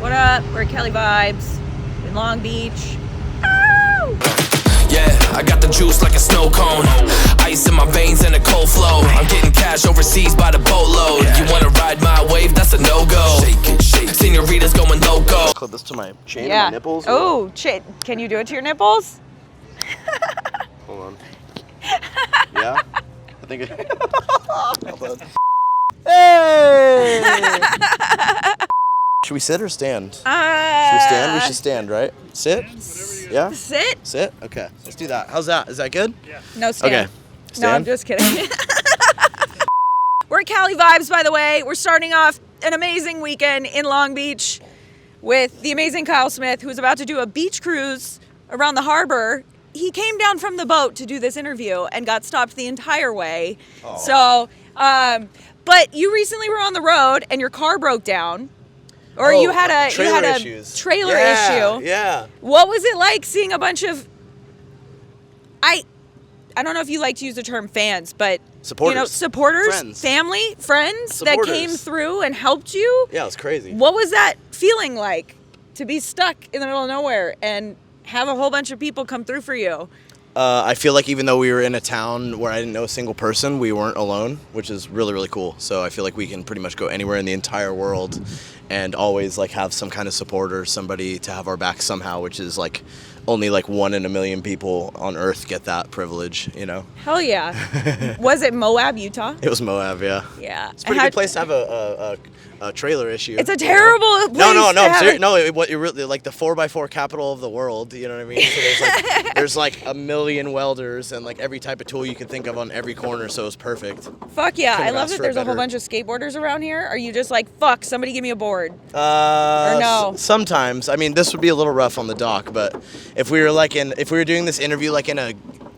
What up? We're at Cali Vibes in Long Beach. Oh! Yeah, I got the juice like a snow cone. Ice in my veins and a cold flow. I'm getting cash overseas by the boatload. You wanna ride my wave? That's a no-go. Senorita's going loco. Clip this to my chin and my nipples. Oh, can you do it to your nipples? Hold on. Yeah? I think it... Hey! Should we sit or stand? Should we stand? We should stand, right? Sit? Yeah? Sit? Sit? Okay, let's do that. How's that? Is that good? Yeah. No, stand. Okay. Stand? No, I'm just kidding. We're at Cali Vibes, by the way. We're starting off an amazing weekend in Long Beach with the amazing Kyle Smith, who's about to do a beach cruise around the harbor. He came down from the boat to do this interview and got stopped the entire way. Oh. So, but you recently were on the road and your car broke down. Or you had a trailer issue. Yeah. What was it like seeing a bunch of I don't know if you like to use the term fans, but supporters, friends. Family, friends that came through and helped you? Yeah, it was crazy. What was that feeling like to be stuck in the middle of nowhere and have a whole bunch of people come through for you? I feel like even though we were in a town where I didn't know a single person, we weren't alone, which is really, really cool. So I feel like we can pretty much go anywhere in the entire world and always like have some kind of support or somebody to have our back somehow, which is like only like 1 in a million people on earth get that privilege, you know? Hell yeah. Was it Moab, Utah? It was Moab, yeah. Yeah. It's a pretty good place to have a trailer issue. It's a terrible place. No, I'm serious. No, it really like the 4x4 capital of the world. You know what I mean? So there's like a million welders and like every type of tool you can think of on every corner. So it's perfect. Fuck yeah! I love that there's a whole bunch of skateboarders around here. Are you just like fuck? Somebody give me a board. Or no? Sometimes. I mean, this would be a little rough on the dock, but if we were doing this interview like in a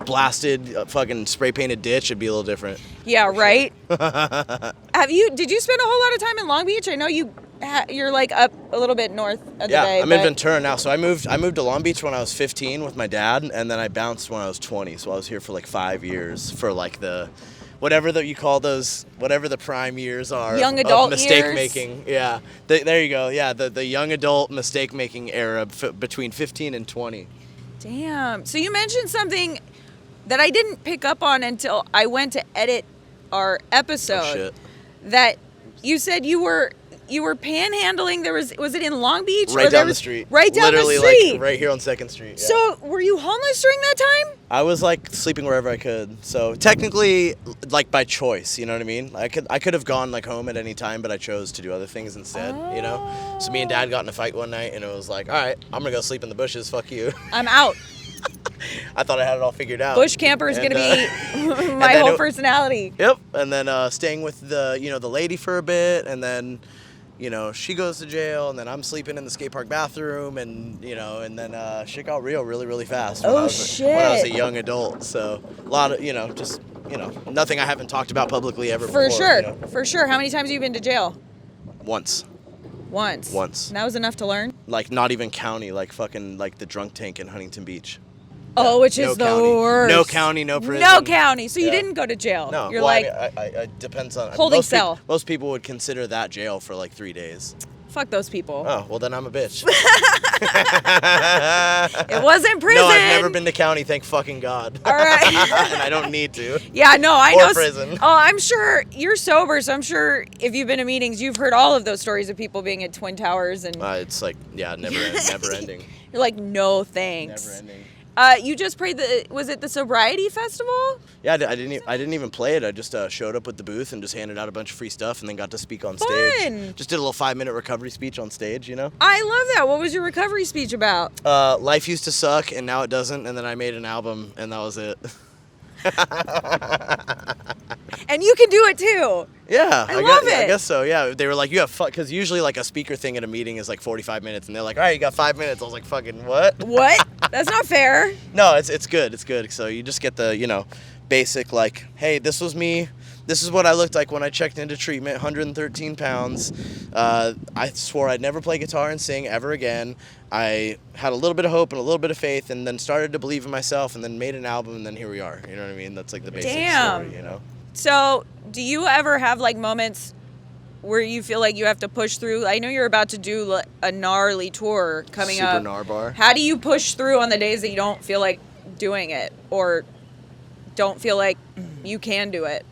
blasted fucking spray painted ditch, it'd be a little different. Yeah, right. Did you spend a whole lot of time in Long Beach? I know you're like up a little bit north of the bay. Yeah, I'm in Ventura now. So I moved to Long Beach when I was 15 with my dad, and then I bounced when I was 20. So I was here for like 5 years for like the whatever that you call those, whatever the prime years are. Young adult mistake years. making. Yeah, there you go. Yeah, the young adult mistake making era between 15 and 20. Damn. So you mentioned something that I didn't pick up on until I went to edit our episode. Oh, shit. That you said you were panhandling. Was it in Long Beach? Right down the street. Right down Literally, the street. like right here on 2nd Street. Yeah. So were you homeless during that time? I was like sleeping wherever I could. So technically, like by choice, you know what I mean? I could have gone like home at any time, but I chose to do other things instead, you know? So me and Dad got in a fight one night and it was like, all right, I'm gonna go sleep in the bushes, fuck you. I'm out. I thought I had it all figured out. Bush camper is gonna be my whole personality. Yep, and then staying with the lady for a bit, and then she goes to jail, and then I'm sleeping in the skate park bathroom, and and then shit got real really, really fast. When I was a young adult. So a lot of just nothing I haven't talked about publicly ever before. For sure. How many times have you been to jail? Once. Once. And that was enough to learn? Like not even county, like fucking like the drunk tank in Huntington Beach. Oh, which is the worst. No county, no prison. No county. So you didn't go to jail. No. You're it depends on holding cell. Most people would consider that jail for like 3 days. Fuck those people. Oh, well then I'm a bitch. It wasn't prison. No, I've never been to county, thank fucking God. All right. And I don't need to. Yeah, no, I know. Or prison. Oh, I'm sure you're sober, so I'm sure if you've been to meetings, you've heard all of those stories of people being at Twin Towers and. It's like never ending. You're like, no thanks. Never ending. You just played was it the Sobriety Festival? Yeah, I didn't even play it. I just showed up with the booth and just handed out a bunch of free stuff and then got to speak on stage. Fun. Just did a little 5-minute recovery speech on stage, I love that. What was your recovery speech about? Life used to suck and now it doesn't, and then I made an album and that was it. And you can do it too. Yeah, I love it. I guess so. Yeah, they were like, "You have fun," because usually like a speaker thing at a meeting is like 45 minutes, and they're like, "All right, you got 5 minutes." I was like, "Fucking what?" What? That's not fair. No, it's good. It's good. So you just get the basic like, "Hey, this was me. This is what I looked like when I checked into treatment. 113 pounds. I swore I'd never play guitar and sing ever again. I had a little bit of hope and a little bit of faith, and then started to believe in myself, and then made an album, and then here we are. You know what I mean? That's like the basic story. So, do you ever have like moments where you feel like you have to push through? I know you're about to do a gnarly tour coming up. Super gnar. How do you push through on the days that you don't feel like doing it or don't feel like you can do it?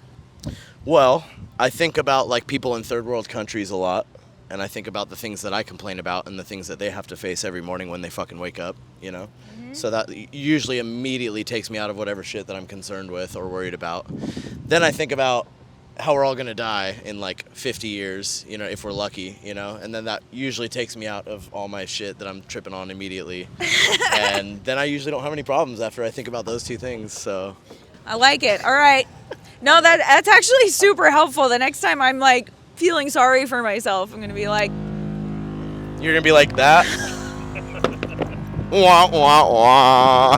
Well, I think about like people in third world countries a lot, and I think about the things that I complain about and the things that they have to face every morning when they fucking wake up, you know? So that usually immediately takes me out of whatever shit that I'm concerned with or worried about. Then I think about how we're all going to die in like 50 years, you know, if we're lucky, you know? And then that usually takes me out of all my shit that I'm tripping on immediately. And then I usually don't have any problems after I think about those two things, so. I like it. All right. No, that's actually super helpful. The next time I'm like feeling sorry for myself, I'm going to be like. You're going to be like that? Wah, wah, wah.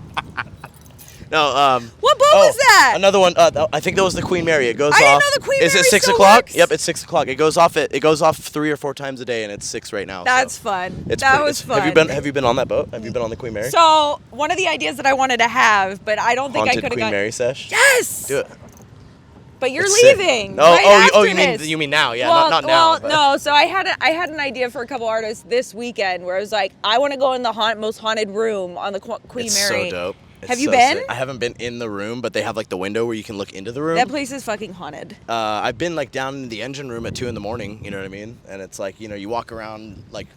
No, What boat was that? Another one. I think that was the Queen Mary. It goes off. I didn't know the Queen Is Mary it 6 still o'clock? works? Yep, it's 6 o'clock. It goes off 3 or 4 times a day, and it's 6 right now. That's so fun. it's That pretty- was it's- fun. Have you been on that boat? Have you been on the Queen Mary? So one of the ideas that I wanted to have, but I don't think Haunted I could have Queen got. Mary sesh. Yes. Do it. But you're It's sick. leaving. Oh, right oh, after you this. mean now? Yeah, well, not now. Well, but- no. So I had an idea for a couple artists this weekend where I was like, I want to go in the most haunted room on the Queen It's Mary. so dope. It's Have you so been? sick. I haven't been in the room, but they have like the window where you can look into the room. That place is fucking haunted. I've been like down in the engine room at 2 a.m. You know what I mean? And it's like, you know, you walk around like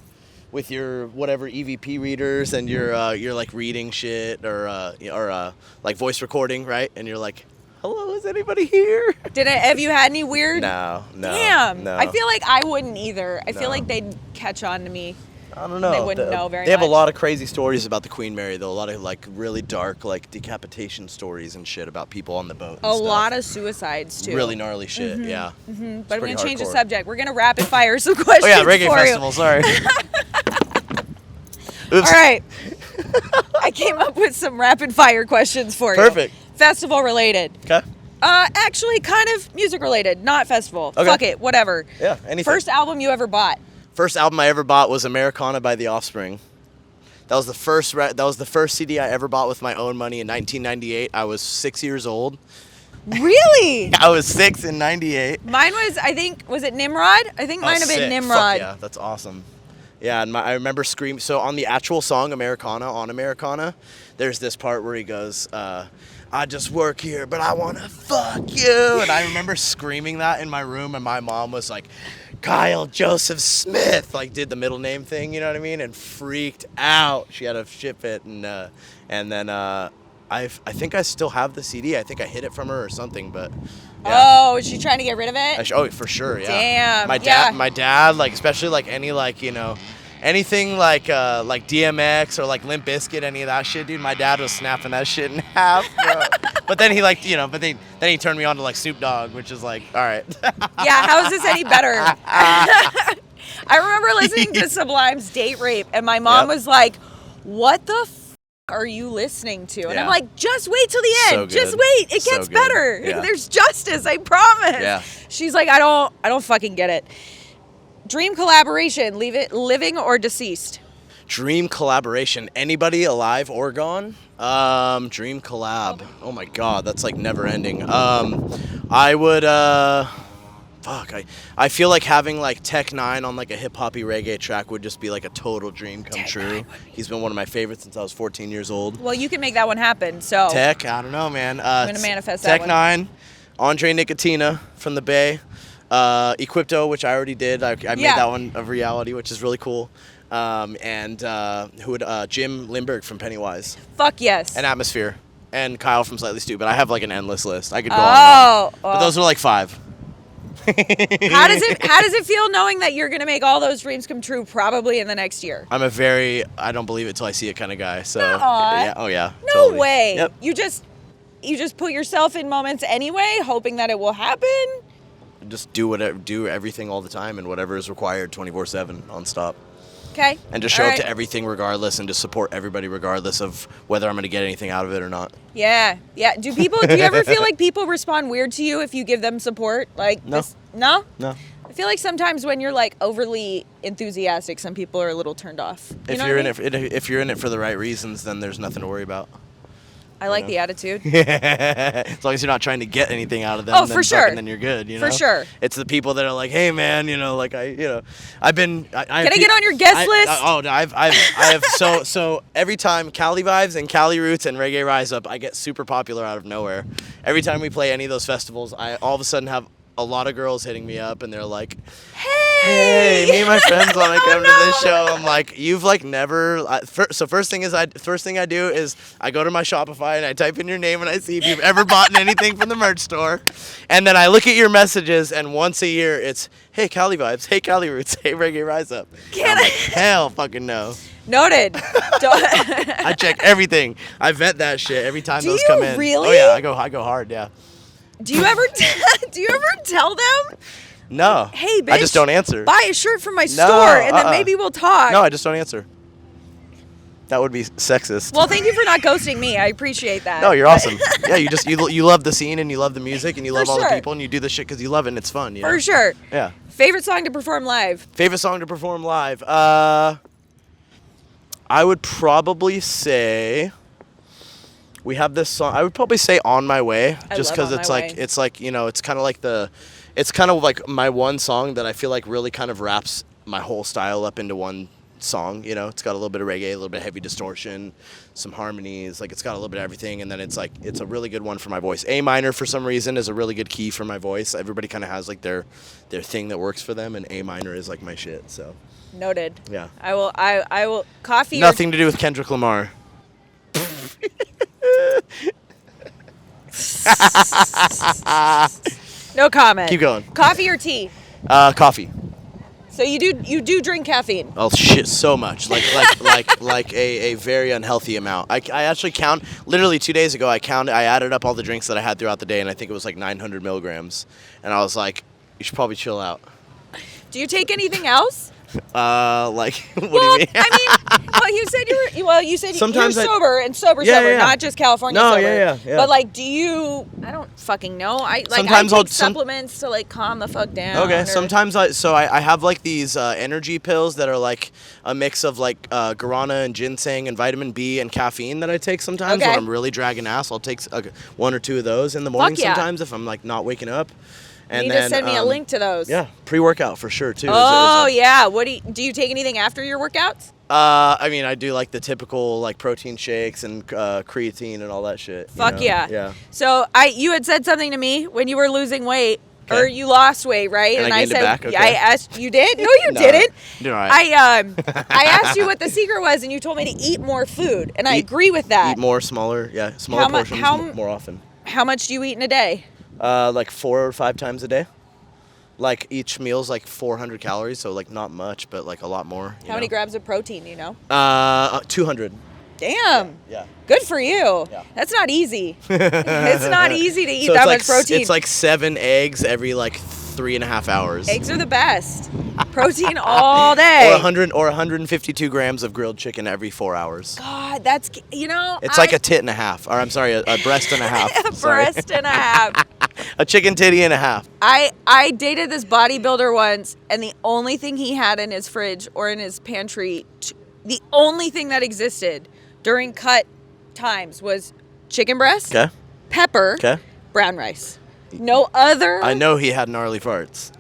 with your whatever EVP readers and you're like reading shit or like voice recording, right? And you're like, hello, is anybody here? Have you had any weird? No. Damn. No. I feel like I wouldn't either. I feel No. like they'd catch on to me. I don't know. They wouldn't know very They have a much. lot of crazy stories about the Queen Mary, though. A lot of like really dark, like decapitation stories and shit about people on the boat. A lot of suicides too. really gnarly shit. Yeah. But I'm pretty gonna change the hardcore. subject. We're gonna rapid fire some questions Oh yeah, reggae for festival. you. Sorry. All Oops. right. I came up with some rapid fire questions for you. Perfect. Festival related. Okay. Actually, kind of music related, not festival. Okay. Fuck it, whatever. Yeah. Anything. First album you ever bought? First album I ever bought was Americana by The Offspring. That was the first CD I ever bought with my own money in 1998. I was 6 years old. Really? I was 6 in 98. Mine was, I think, was it Nimrod? I think mine have been Sick. Nimrod. Fuck yeah, that's awesome. Yeah, and I remember screaming. So on the actual song Americana, there's this part where he goes, I just work here, but I want to fuck you. And I remember screaming that in my room, and my mom was like, Kyle Joseph Smith, like did the middle name thing, you know what I mean? And freaked out. She had a shit fit, and then I think I still have the CD. I think I hid it from her or something, but yeah. Oh, is she trying to get rid of it? Oh, for sure, yeah. Damn, My dad, like especially like any like anything like DMX or like Limp Bizkit, any of that shit, dude. My dad was snapping that shit in half, bro. But then he like then he turned me on to like Snoop Dogg, which is like, all right. Yeah, how is this any better? I remember listening to Sublime's Date Rape, and my mom Yep. was like, what the are you listening to? And I'm Yeah. like, just wait till the So end. Just good. wait. It So gets good. better. Yeah. There's justice, I promise. Yeah. She's like, I don't fucking get it. Dream collaboration, living or deceased? Dream collaboration. Anybody alive or gone? Dream collab. Oh my god, that's like never ending. I would I feel like having like Tech 9 on like a hip hoppy reggae track would just be like a total dream come true. He's been one of my favorites since I was 14 years old. Well, you can make that one happen. So Tech, I don't know, man. I'm gonna manifest that Tech one. 9, Andre Nicotina from the Bay, Equipto, which I already did. I made Yeah. that one a reality, which is really cool. And Jim Lindbergh from Pennywise, fuck yes. and Atmosphere, and Kyle from Slightly Stupid. I have like an endless list. I could go on. And on. But those are like 5. How does it feel knowing that you're gonna make all those dreams come true probably in the next year? I'm I don't believe it till I see it kind of guy. So Nuh-uh. yeah, oh yeah. No totally. way. Yep. You just put yourself in moments anyway, hoping that it will happen. Just do everything all the time and whatever is required 24/7 non-stop. Okay. And just show All up to right. everything regardless and just support everybody regardless of whether I'm going to get anything out of it or not. Yeah. Yeah. Do you ever feel like people respond weird to you if you give them support? Like No. this? No? No. I feel like sometimes when you're like overly enthusiastic, some people are a little turned off. If you're in it for the right reasons, then there's nothing to worry about. I like the attitude. As long as you're not trying to get anything out of them. Oh, for sure. Then you're good. You know? For sure. It's the people that are like, hey man, like I've been. Can I get on your guest list? I have so every time Cali Vibes and Cali Roots and Reggae Rise Up, I get super popular out of nowhere. Every time we play any of those festivals, I all of a sudden have a lot of girls hitting me up and they're like, hey, me and my friends want to come to this show. I'm like, you've like never. First thing I do is I go to my Shopify and I type in your name and I see if you've ever bought anything from the merch store, and then I look at your messages and once a year it's, hey Cali Vibes, hey Cali Roots, hey Reggae Rise Up. Hell fucking no. Noted. I check everything. I vet that shit every time those come in. Really? Oh yeah, I go hard. Yeah. Do you ever tell them? No. Hey, bitch. I just don't answer. Buy a shirt from my store, and then maybe we'll talk. No, I just don't answer. That would be sexist. Well, thank you for not ghosting me. I appreciate that. No, you're awesome. Yeah, you love the scene and you love the music and you love all the sure. people and you do the shit because you love it and it's fun. You know? For sure. Yeah. Favorite song to perform live? Favorite song to perform live? I would probably say. We have this song. I would probably say "On My Way," just because it's like it's kind of like it's kind of like my one song that I feel like really kind of wraps my whole style up into one song. It's got a little bit of reggae, a little bit of heavy distortion, some harmonies. Like it's got a little bit of everything, and then it's a really good one for my voice. A minor for some reason is a really good key for my voice. Everybody kind of has like their thing that works for them, and A minor is like my shit. So noted. Yeah. I will coffee. Nothing to do with Kendrick Lamar. No comment. Keep going. Coffee or tea? Coffee. So you do drink caffeine? Oh shit, so much. Like a very unhealthy amount. I actually count. Literally 2 days ago, I added up all the drinks that I had throughout the day, and I think it was like 900 milligrams. And I was like, you should probably chill out. Do you take anything else? What do you mean? I mean, you said Sometimes you're sober and sober, not just California sober. Yeah. But like, do you? I don't fucking know. I take supplements to like calm the fuck down. Okay. Sometimes I have like these energy pills that are like a mix of like guarana and ginseng and vitamin B and caffeine that I take sometimes when I'm really dragging ass. I'll take one or two of those in the morning sometimes if I'm like not waking up. And you need to send me a link to those. Yeah, pre-workout for sure too. Yeah. What do you take anything after your workouts? I mean, I do like the typical like protein shakes and creatine and all that shit. Fuck yeah. Yeah. So you had said something to me when you were losing weight. Okay. Or you lost weight, right? And I gained said, it back? Okay. I asked, you did? No, you didn't. All right. I asked you what the secret was, and you told me to eat more food, and I agree with that. Eat more, smaller portions, more often. How much do you eat in a day? Like 4 or 5 times a day. Like each meal's like 400 calories, so like not much, but like a lot more. How many grams of protein, 200. Damn. Yeah. Good for you. Yeah. That's not easy. It's not easy to eat so that much protein. It's like 7 eggs every like 3.5 hours. Eggs are the best. Protein all day. Or 152 grams of grilled chicken every 4 hours. God, that's It's like a tit and a half, or I'm sorry, a breast and a half. Breast and a half. A chicken titty and a half. I dated this bodybuilder once, and the only thing he had in his fridge or in his pantry, the only thing that existed during cut times was chicken breast, pepper, brown rice. No other. I know he had gnarly farts.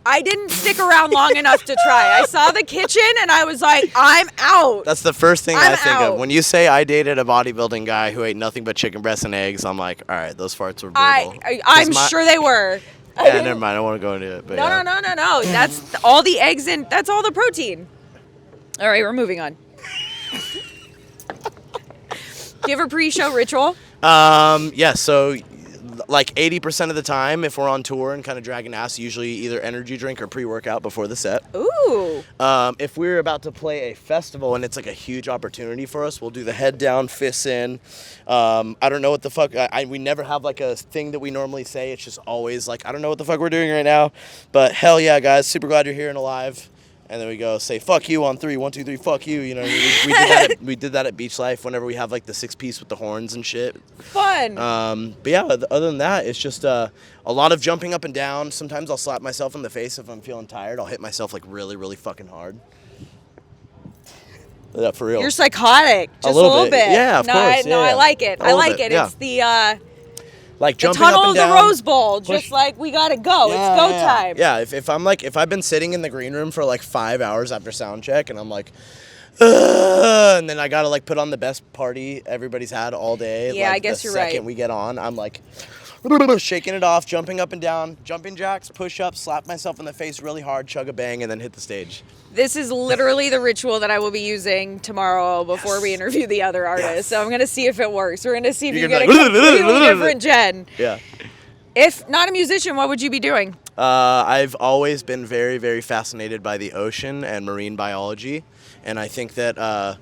I didn't stick around long enough to try. I saw the kitchen and I was like, I'm out. That's the first thing I think out. of. When you say I dated a bodybuilding guy who ate nothing but chicken breasts and eggs, I'm like, all right, those farts were brutal. I'm sure they were. Yeah, never mind. I don't want to go into it. But No. That's all the eggs and that's all the protein. All right, we're moving on. Do you have a pre-show ritual? Yeah, so like 80% of the time, if we're on tour and kind of dragging ass, usually either energy drink or pre-workout before the set. Ooh. If we're about to play a festival and it's like a huge opportunity for us, we'll do the head down, fists in. I don't know what the fuck. We never have like a thing that we normally say. It's just always like, I don't know what the fuck we're doing right now. But hell yeah, guys. Super glad you're here and alive. And then we go say fuck you on 3, 1, 2, 3, fuck you. We did that at Beach Life whenever we have like the 6-piece with the horns and shit. Fun. But yeah, other than that, it's just a lot of jumping up and down. Sometimes I'll slap myself in the face if I'm feeling tired. I'll hit myself like really, really fucking hard. Yeah, for real. You're psychotic. Just a little bit. bit. Yeah, of course. No, Yeah. I like it. I like it. Yeah. It's the Like jumping tunnel up of and the down. Rose Bowl. Just like we gotta go. It's go time. Yeah, if I've been sitting in the green room for like 5 hours after sound check and I'm like, ugh, and then I gotta like put on the best party everybody's had all day. Yeah, like, I guess the you're right. second we get on, I'm like shaking it off, jumping up and down, jumping jacks, push ups, slap myself in the face really hard, chug a bang, and then hit the stage. This is literally the ritual that I will be using tomorrow before we interview the other artists. Yes. So I'm gonna see if it works. We're gonna see if you You're get a gonna be like, completely different Jen. Yeah. If not a musician, what would you be doing? I've always been very, very fascinated by the ocean and marine biology, and I think that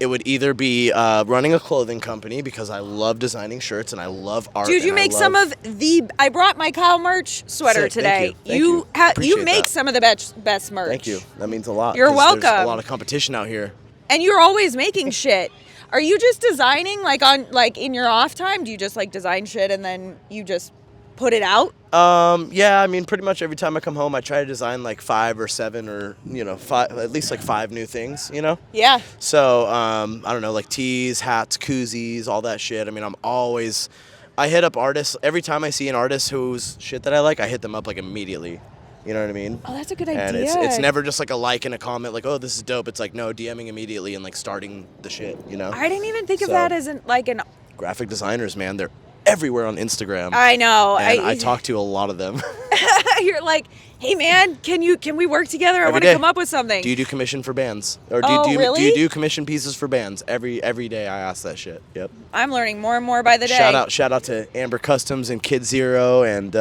it would either be running a clothing company because I love designing shirts and I love art. Dude, you make some of the. I brought my Kyle merch sweater Sick, today. thank you. You Appreciate make that. some of the best merch. Thank you. That means a lot. You're 'cause welcome. There's a lot of competition out here. And you're always making shit. Are you just designing like in your off time? Do you just like design shit and then you just put it out? Yeah, I mean, pretty much every time I come home, I try to design like 5 or 7 or, at least like 5 new things, Yeah. So, I don't know, like tees, hats, koozies, all that shit. I mean, I hit up artists. Every time I see an artist whose shit that I like, I hit them up like immediately. You know what I mean? Oh, that's a good idea. And it's never just like a like and a comment like, oh, this is dope. It's like, no, DMing immediately and like starting the shit, I didn't even think of So- that as an. Graphic designers, man, they're everywhere on Instagram. I know. And I talk to a lot of them. You're like, hey man, can we work together? I Every want to day. come up with something. Do you do commission for bands? Or Really? do you do commission pieces for bands? Every day I ask that shit. Yep. I'm learning more and more by the day. Shout out to Amber Customs and Kid Zero and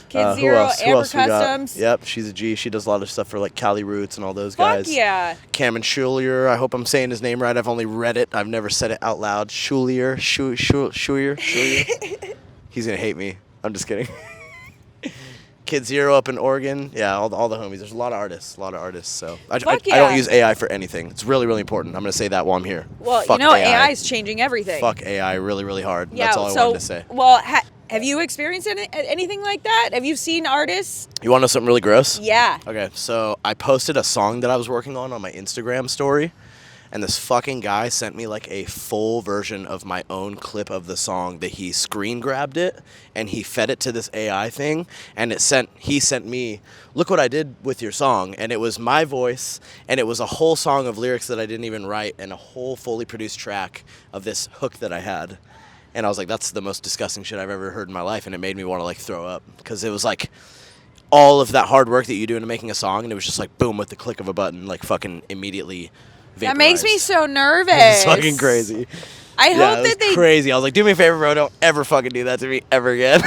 Kid who Zero, else? Who Amber else we got? Customs. Yep, she's a G. She does a lot of stuff for like Cali Roots and all those Fuck guys. yeah. Cameron Schulier. I hope I'm saying his name right. I've only read it. I've never said it out loud. Schulier. He's gonna hate me. I'm just kidding. Kid Zero up in Oregon. Yeah, all the homies. There's a lot of artists. So I Fuck don't yeah. use AI for anything. It's really, really important. I'm gonna say that while I'm here. Well, Fuck AI is changing everything. Fuck AI really, really hard. Yeah, That's all I so, wanted to say. Well, have you experienced anything like that? Have you seen artists? You want to know something really gross? Yeah. Okay, so I posted a song that I was working on my Instagram story, and this fucking guy sent me like a full version of my own clip of the song that he screen grabbed it and he fed it to this AI thing, and he sent me, look what I did with your song, and it was my voice, and it was a whole song of lyrics that I didn't even write and a whole fully produced track of this hook that I had. And I was like, that's the most disgusting shit I've ever heard in my life, and it made me want to like throw up because it was like all of that hard work that you do into making a song, and it was just like boom with the click of a button, like fucking immediately vaporized. That makes me so nervous. It's fucking crazy. I Yeah, hope it was that they. crazy. I was like, do me a favor, bro. Don't ever fucking do that to me ever again.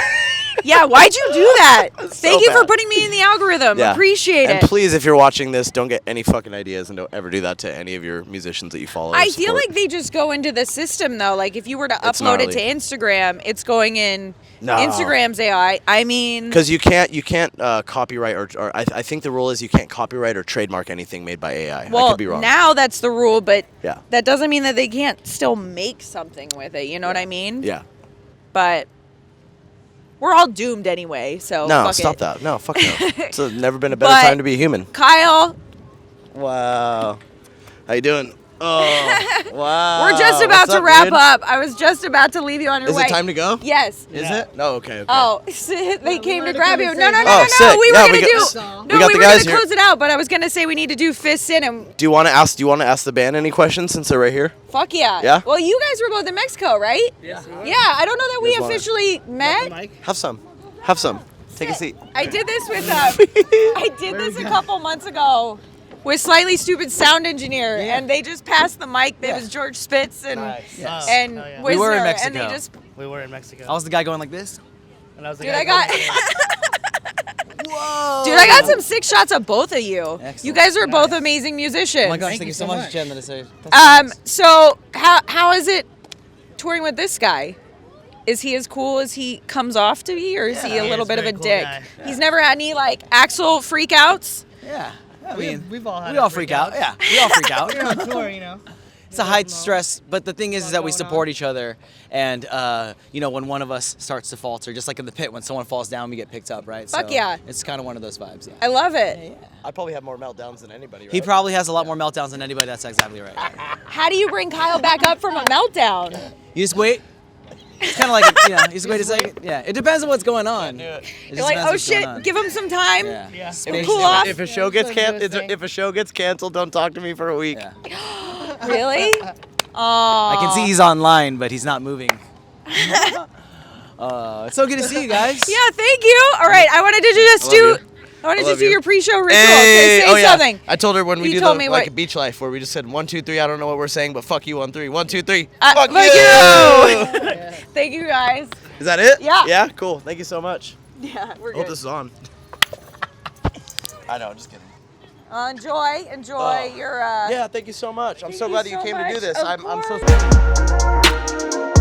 Yeah, why'd you do that? Thank you for bad. putting me in the algorithm. Yeah. Appreciate And it. please, if you're watching this, don't get any fucking ideas and don't ever do that to any of your musicians that you follow. or I feel support. like they just go into the system though. Like if you were to It's upload it gnarly. to Instagram, it's going in No. Instagram's AI. I mean, Because you can't copyright or I think the rule is you can't copyright or trademark anything made by AI. I well, could be wrong. now that's the rule, but Yeah. that doesn't mean that they can't still make something with it. You know what I mean? Yeah. But we're all doomed anyway. So No, fuck stop it. that. No, fuck no. It's never been a better But- time to be a human. Kyle, Wow. How you doing? Oh, wow. we're just about What's to up, wrap dude? up. I was just about to leave you on your Is way. it time to go? Yes. Is it? No, okay. Oh, they came to wanted to grab come you. and No, say no, no, hi. no, Oh, no. sick. We were Yeah, gonna we do. got- No, we got we the were guys gonna here. close it out, but I was gonna say we need to do fists in and Do you want to ask the band any questions since they're right here? fuck yeah. Yeah? Well, you guys were both in Mexico, right? Yeah. Yeah. I don't know that we Just wanted- officially met. Mike? Have some. Have some. Take a seat. I did this with I did this a couple months ago with Slightly Stupid Sound Engineer, and they just passed the mic. It was George Spitz and Yes. and Oh, yeah. Wisner, We were in and Mexico. they just We were in Mexico. I was the guy going like this. and I was the dude, guy I got. going, Whoa! Dude, I got some sick shots of both of you. Excellent. You guys are both amazing musicians. Oh my gosh, Thank thank you you so so much, much. Jen. That is so. So how is it touring with this guy? Is he as cool as he comes off to be, or is he a he little is bit of a very cool dick? guy. He's never had any like Axel freakouts. Yeah. I we- mean, we've all had we a all freak out. freak Yeah, we all freak out. You're on tour, you know. it's a height stress. But the thing is that we support each other, and you know, when one of us starts to falter, just like in the pit, when someone falls down, we get picked up, right? Fuck so yeah. It's kind of one of those vibes. Yeah. I love it. I probably have more meltdowns than anybody. Right? He probably has a lot more meltdowns than anybody. That's exactly right. How do you bring Kyle back up from a meltdown? You just wait. It's kind of like, you know, you just wait a second. Yeah, it depends on what's going on. You're like, oh shit, give him some time. Yeah. Cool off. If a show gets canceled, don't talk to me for a week. Yeah. Really? I can see he's online, but he's not moving. It's so good to see you guys. Yeah, thank you. All right, I wanted to just do your pre-show ritual. Hey, Say something. I told her when we You do told the me like what- a beach life where we just said 1, 2, 3. I don't know what we're saying, but fuck you on 3. 1, 2, 3. Fuck you. Thank you guys. Is that it? Yeah. Yeah. Cool. Thank you so much. Yeah, we're I hope good. this is on. I know. Just kidding. Enjoy your. Yeah. Thank you so much. I'm so you glad that you so came to do much. this. Of I'm so. course.